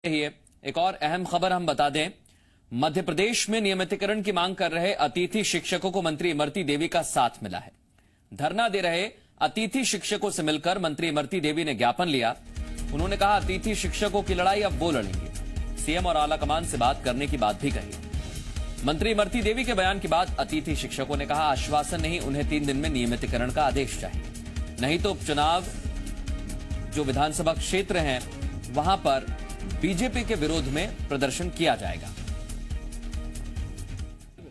रहिए। एक और अहम खबर हम बता दें, मध्य प्रदेश में नियमितीकरण की मांग कर रहे अतिथि शिक्षकों को मंत्री इमरती देवी का साथ मिला है। धरना दे रहे अतिथि शिक्षकों से मिलकर मंत्री इमरती देवी ने ज्ञापन लिया। उन्होंने कहा, अतिथि शिक्षकों की लड़ाई अब वो लड़ेंगे। सीएम और आला कमान से बात करने की बात भी कही। मंत्री इमरती देवी के बयान के बाद अतिथि शिक्षकों ने कहा, आश्वासन नहीं, उन्हें 3 दिन में नियमितीकरण का आदेश चाहिए, नहीं तो उपचुनाव जो विधानसभा क्षेत्र हैं वहां पर बीजेपी के विरोध में प्रदर्शन किया जाएगा।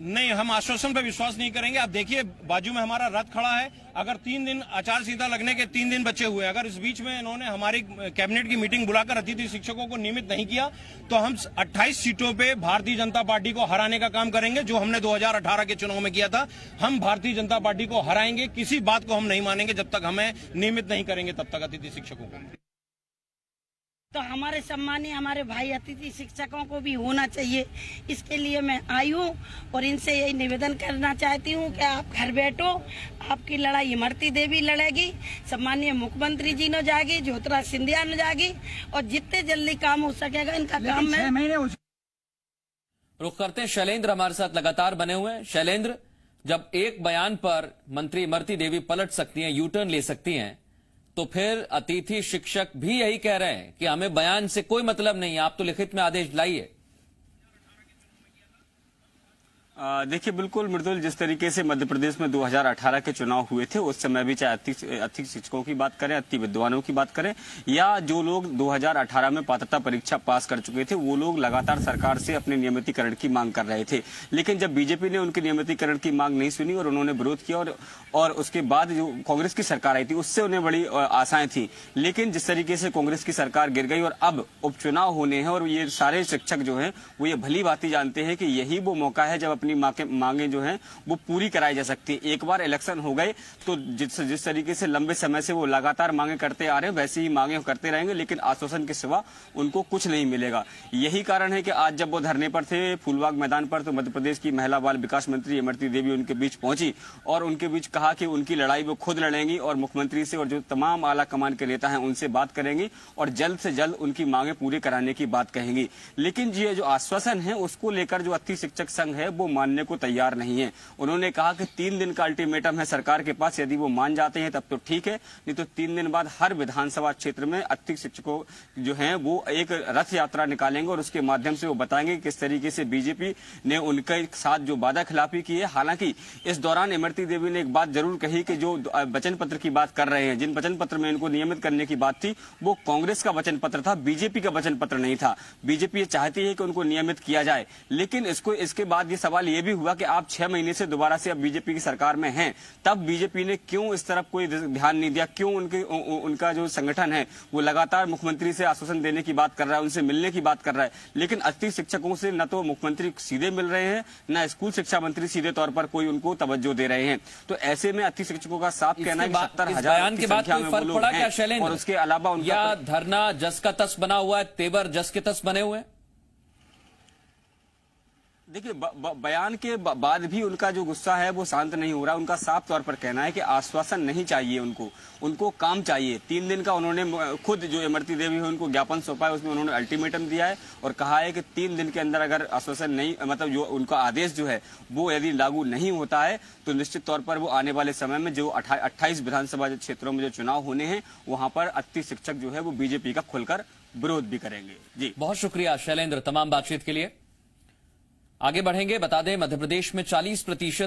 नहीं, हम आश्वासन पर विश्वास नहीं करेंगे। आप देखिए, बाजू में हमारा रथ खड़ा है। अगर 3 दिन आचार संहिता लगने के 3 दिन बचे हुए, अगर इस बीच में इन्होंने हमारी कैबिनेट की मीटिंग बुलाकर अतिथि शिक्षकों को नियमित नहीं किया तो हम 28 सीटों पे भारतीय जनता पार्टी को हराने का काम करेंगे, जो हमने 2018 के चुनाव में किया था। हम भारतीय जनता पार्टी को हराएंगे, किसी बात को हम नहीं मानेंगे जब तक हमें नियमित नहीं करेंगे, तब तक अतिथि शिक्षकों को। तो हमारे सम्मानीय हमारे भाई अतिथि शिक्षकों को भी होना चाहिए। इसके लिए मैं आई हूँ और इनसे यही निवेदन करना चाहती हूँ कि आप घर बैठो, आपकी लड़ाई इमरती देवी लड़ेगी, सम्मानीय मुख्यमंत्री जी ने जाएगी, ज्योतिराज सिंधिया ने जाएगी, और जितने जल्दी काम हो सकेगा इनका काम में। रुख करते हैं, शैलेंद्र हमारे साथ लगातार बने हुए हैं। शैलेंद्र, जब एक बयान पर मंत्री इमरती देवी पलट सकती हैं, यू टर्न ले सकती हैं, तो फिर अतिथि शिक्षक भी यही कह रहे हैं कि हमें बयान से कोई मतलब नहीं, आप तो लिखित में आदेश लाइए। देखिए, बिल्कुल मृदुल, जिस तरीके से मध्य प्रदेश में 2018 के चुनाव हुए थे, उस समय भी चाहे अतिथि शिक्षकों की बात करें, अति विद्वानों की बात करें, या जो लोग 2018 में पात्रता परीक्षा पास कर चुके थे, वो लोग लगातार सरकार से अपने नियमितीकरण की मांग कर रहे थे। लेकिन जब बीजेपी ने उनके नियमितीकरण की मांग नहीं सुनी और उन्होंने विरोध किया, और उसके बाद जो कांग्रेस की सरकार आई थी, उससे उन्हें बड़ी आशाएं थी। लेकिन जिस तरीके से कांग्रेस की सरकार गिर गई और अब उपचुनाव होने हैं, और ये सारे शिक्षक जो हैं वो ये भली भांति जानते हैं कि यही वो मौका है जब अपनी मांगे जो हैं वो पूरी कराई जा सकती है। एक बार इलेक्शन हो गए तो जिस तरीके से लंबे समय से वो लगातार मांगे करते आ रहे हैं, वैसे ही मांगे करते रहेंगे, लेकिन आश्वासन के सिवा उनको कुछ नहीं मिलेगा। यही कारण है कि आज जब वो धरने पर थे फूलबाग मैदान पर, तो मध्य प्रदेश की महिला बाल विकास मंत्री इमरती देवी उनके बीच पहुंची और उनके बीच कहा कि उनकी लड़ाई वो खुद लड़ेंगी और मुख्यमंत्री से और जो तमाम आला कमान के नेता हैं उनसे बात करेंगी और जल्द से जल्द उनकी मांगे पूरी कराने की बात कहेंगी। लेकिन ये जो आश्वासन है उसको लेकर जो अतिथि शिक्षक संघ है वो मानने को तैयार नहीं है। उन्होंने कहा कि 3 दिन का अल्टीमेटम है सरकार के पास, यदि वो मान जाते हैं तब तो ठीक है, नहीं तो 3 दिन बाद हर विधानसभा क्षेत्र में अतिथि शिक्षकों जो हैं वो एक रथ यात्रा निकालेंगे और उसके माध्यम से वो बताएंगे किस तरीके से बीजेपी ने उनके साथ जो वादा खिलाफी की है। हालांकि इस दौरान इमरती देवी ने एक बात जरूर कही कि जो वचन पत्र की बात कर रहे हैं, जिन वचन पत्र में इनको नियमित करने की बात थी, वो कांग्रेस का वचन पत्र था, बीजेपी का वचन पत्र नहीं था। बीजेपी ये चाहती है कि उनको नियमित किया जाए, लेकिन इसके बाद ये सवाल ये भी हुआ कि आप 6 महीने से दोबारा से अब बीजेपी की सरकार में हैं, तब बीजेपी ने क्यों इस तरफ कोई ध्यान नहीं दिया? क्यों उनका जो संगठन है वो लगातार मुख्यमंत्री से आश्वासन देने की बात कर रहा है, उनसे मिलने की बात कर रहा है, लेकिन अतिथि शिक्षकों से न तो मुख्यमंत्री सीधे मिल रहे हैं, न स्कूल शिक्षा मंत्री सीधे तौर पर कोई उनको तवज्जो दे रहे हैं। तो ऐसे में अतिथि शिक्षकों का साफ कहना है 70,000 की संख्या में वो लोग हैं, और उसके अलावा उनका धरना जस का तस बना हुआ है, तेवर जस के तस बने हुए हैं। देखिए, बयान के बाद भी उनका जो गुस्सा है वो शांत नहीं हो रहा। उनका साफ तौर पर कहना है कि आश्वासन नहीं चाहिए, उनको काम चाहिए। 3 दिन का उन्होंने खुद जो इमरती देवी है उनको ज्ञापन सौंपा है, उसमें उन्होंने अल्टीमेटम दिया है और कहा है कि 3 दिन के अंदर अगर आश्वासन नहीं, मतलब जो उनका आदेश जो है वो यदि लागू नहीं होता है तो निश्चित तौर पर वो आने वाले समय में जो 28 विधानसभा क्षेत्रों में जो चुनाव होने हैं वहां पर अतिथि शिक्षक जो है वो बीजेपी का खुलकर विरोध भी करेंगे। जी, बहुत शुक्रिया शैलेंद्र तमाम बातचीत के लिए। आगे बढ़ेंगे, बता दें मध्य प्रदेश में 40%